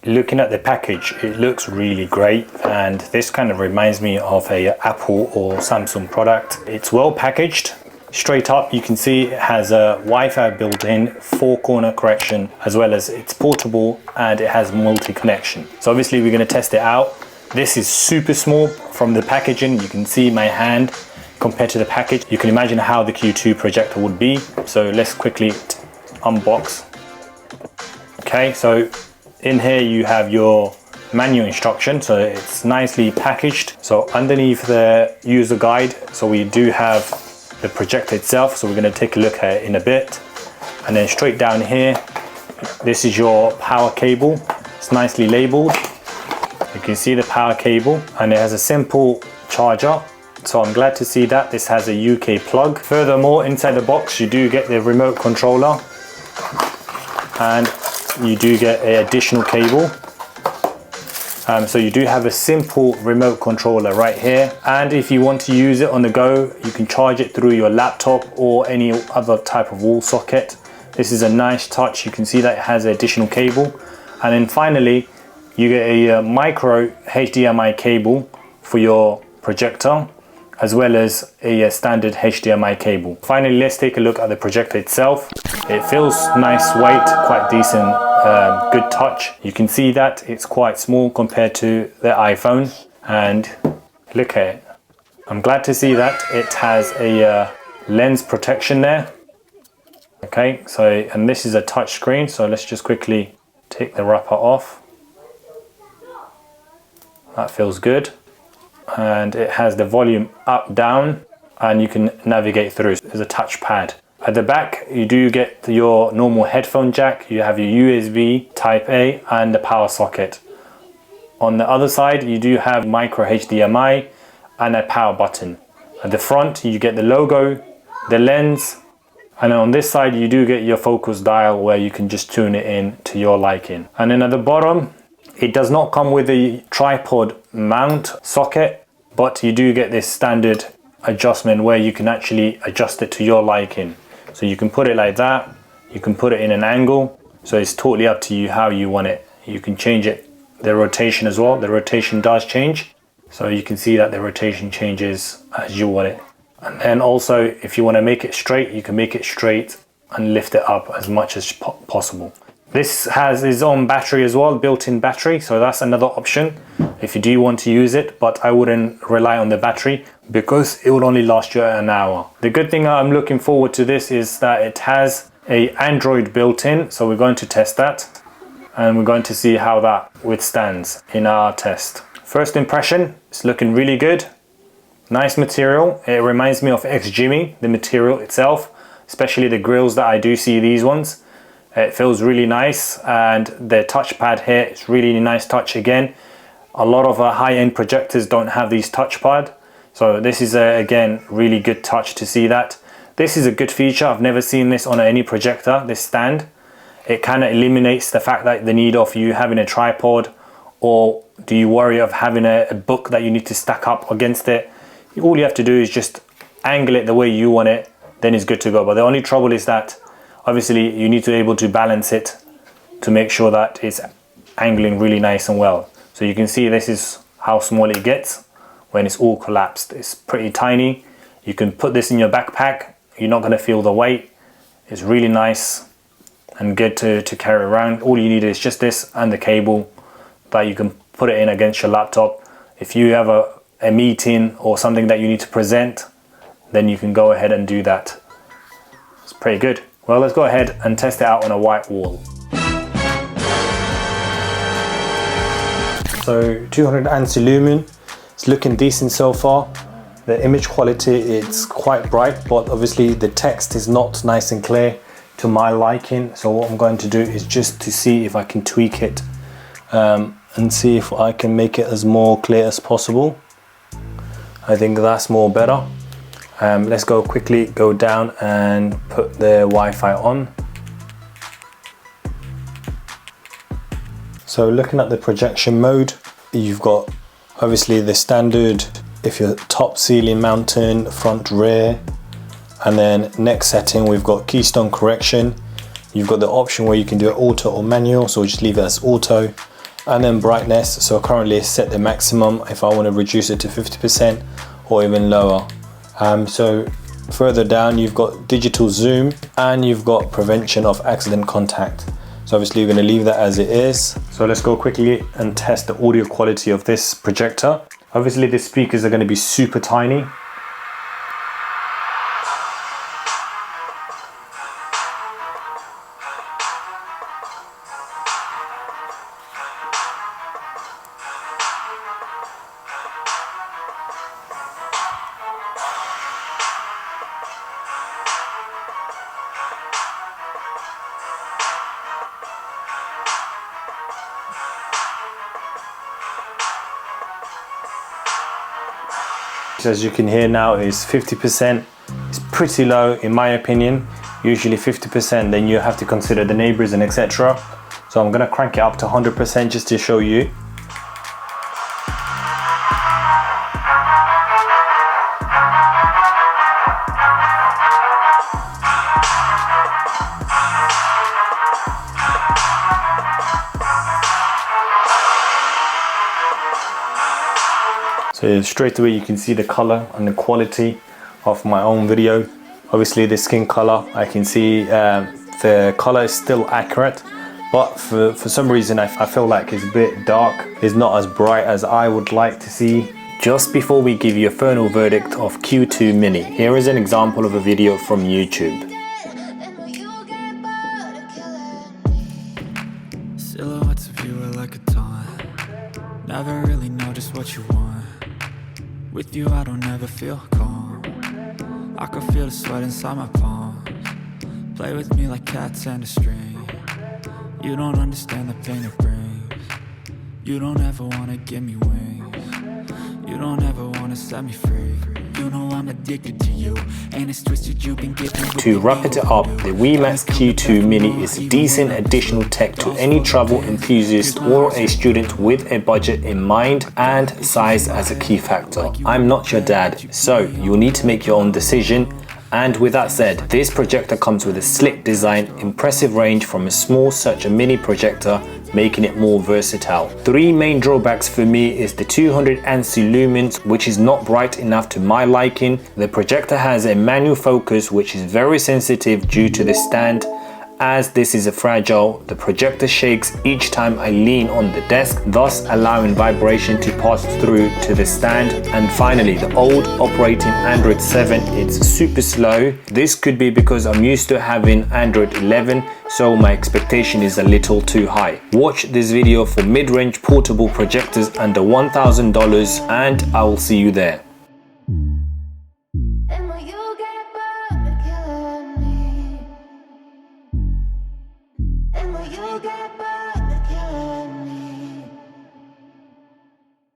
looking at the package, it looks really great, and this kind of reminds me of a Apple or Samsung product. It's well packaged. Straight up, you can see it has a Wi-Fi built in, 4-corner correction, as well as it's portable and it has multi-connection. So obviously we're going to test it out. This is super small from the packaging. You can see my hand compared to the package. You can imagine how the Q2 projector would be. So let's quickly unbox. Okay, so in here you have your manual instruction, so it's nicely packaged. So underneath the user guide, so we do have the projector itself, so we're going to take a look at it in a bit. And then straight down here, this is your power cable. It's nicely labeled. You can see the power cable, and it has a simple charger. So I'm glad to see that this has a UK plug. Furthermore, inside the box you do get the remote controller, and you do get an additional cable. So you do have a simple remote controller right here, and if you want to use it on the go, you can charge it through your laptop or any other type of wall socket. This is a nice touch. You can see that it has an additional cable. And then finally you get a micro HDMI cable for your projector, as well as a standard HDMI cable. Finally, let's take a look at the projector itself. It feels nice weight, quite decent, good touch. You can see that it's quite small compared to the iPhone, and look at it. I'm glad to see that it has a lens protection there. Okay, so, and this is a touch screen, so let's just quickly take the wrapper off. That feels good. And it has the volume up, down, and you can navigate through. There's a touch pad. At the back, you do get your normal headphone jack. You have your USB Type A and the power socket. On the other side, you do have micro HDMI and a power button. At the front, you get the logo, the lens, and then on this side, you do get your focus dial where you can just tune it in to your liking. And then at the bottom, it does not come with a tripod mount socket, but you do get this standard adjustment where you can actually adjust it to your liking. So you can put it like that, you can put it in an angle, so it's totally up to you how you want it. You can change it, the rotation as well. The rotation does change, so you can see that the rotation changes as you want it. And then also, if you want to make it straight, you can make it straight and lift it up as much as possible. This has its own battery as well, built-in battery, so that's another option if you do want to use it, but I wouldn't rely on the battery because it will only last you an hour. The good thing I'm looking forward to this is that it has a Android built-in, so we're going to test that and we're going to see how that withstands in our test. First impression, it's looking really good. Nice material. It reminds me of X-Jimmy, the material itself, especially the grills that I do see these ones. It feels really nice, and the touchpad here is really nice touch again. A lot of high-end projectors don't have these touchpad, so this is again really good touch to see that. This is a good feature. I've never seen this on any projector, this stand. It kind of eliminates the fact that the need of you having a tripod, or do you worry of having a book that you need to stack up against it. All you have to do is just angle it the way you want it, then it's good to go. But the only trouble is that obviously you need to be able to balance it to make sure that it's angling really nice and well. So you can see this is how small it gets when it's all collapsed. It's pretty tiny. You can put this in your backpack. You're not going to feel the weight. It's really nice and good to carry around. All you need is just this and the cable that you can put it in against your laptop. If you have a meeting or something that you need to present, then you can go ahead and do that. It's pretty good. Well, let's go ahead and test it out on a white wall. So 200 anti-lumen, it's looking decent so far. The image quality, it's quite bright, but obviously the text is not nice and clear to my liking. So what I'm going to do is just to see if I can tweak it and see if I can make it as more clear as possible. I think that's more better. Let's quickly go down and put the Wi-Fi on. So looking at the projection mode, you've got obviously the standard, if you're top, ceiling, mountain, front, rear, and then next setting we've got keystone correction. You've got the option where you can do it auto or manual, so we'll just leave it as auto. And then brightness, so currently it's set the maximum if I want to reduce it to 50% or even lower. So further down you've got digital zoom and you've got prevention of accident contact. So obviously you're going to leave that as it is. So let's go quickly and test the audio quality of this projector. Obviously the speakers are going to be super tiny. As you can hear now is 50%. It's pretty low in my opinion. Usually 50%, then you have to consider the neighbors and etc. So I'm gonna crank it up to 100% just to show you. So straight away you can see the color and the quality of my own video. Obviously the skin color, I can see the color is still accurate, but for some reason I feel like it's a bit dark. It's not as bright as I would like to see. Just before we give you a final verdict of Q2 Mini, here is an example of a video from YouTube. Silhouettes of you are like a taunt. Never really know just what you want. With you I don't ever feel calm. I can feel the sweat inside my palms. Play with me like cats and a string. You don't understand the pain it brings. You don't ever wanna give me wings. You don't ever wanna set me free. You know I'm addicted to you, and it's twisted you've been getting. To wrap it up, the Wimius Q2 Mini is a decent additional tech to any travel enthusiast or a student with a budget in mind and size as a key factor. I'm not your dad, so you'll need to make your own decision. And with that said, this projector comes with a slick design, impressive range from a small such a mini projector, making it more versatile. Three main drawbacks for me is the 200 ANSI lumens, which is not bright enough to my liking. The projector has a manual focus, which is very sensitive due to the stand. As this is a fragile, the projector shakes each time I lean on the desk, thus allowing vibration to pass through to the stand. And finally, the old operating Android 7, it's super slow. This could be because I'm used to having Android 11, so my expectation is a little too high. Watch this video for mid-range portable projectors under $1,000 and I will see you there. And when you get bored